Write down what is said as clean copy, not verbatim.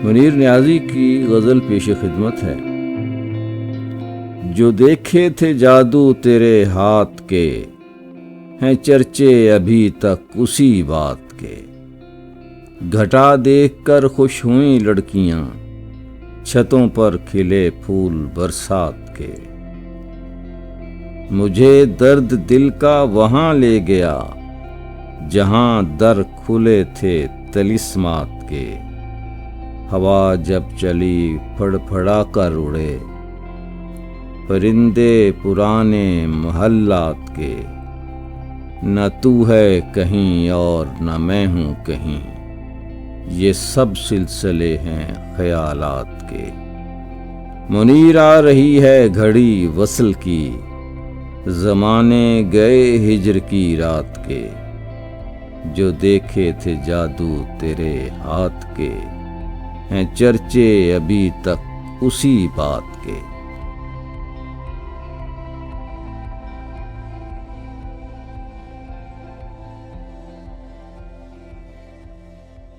मुनीर न्याजी की गज़ल पेश खिदमत है। जो देखे थे जादू तेरे हाथ के, हैं चर्चे अभी तक उसी बात के। घटा देख कर खुश हुई लड़कियां, छतों पर खिले फूल बरसात के। मुझे दर्द दिल का वहां ले गया, जहां दर खुले थे तलिस्मात के। हवा जब चली फड़फड़ा कर उड़े, परिंदे पुराने महल्लात के। न तू है कहीं और न मैं हूँ कहीं, ये सब सिलसिले हैं ख्यालात के। मुनीर आ रही है घड़ी वसल की, ज़माने गए हिजर की रात के। जो देखे थे जादू तेरे हाथ के, हैं चर्चे अभी तक उसी बात के।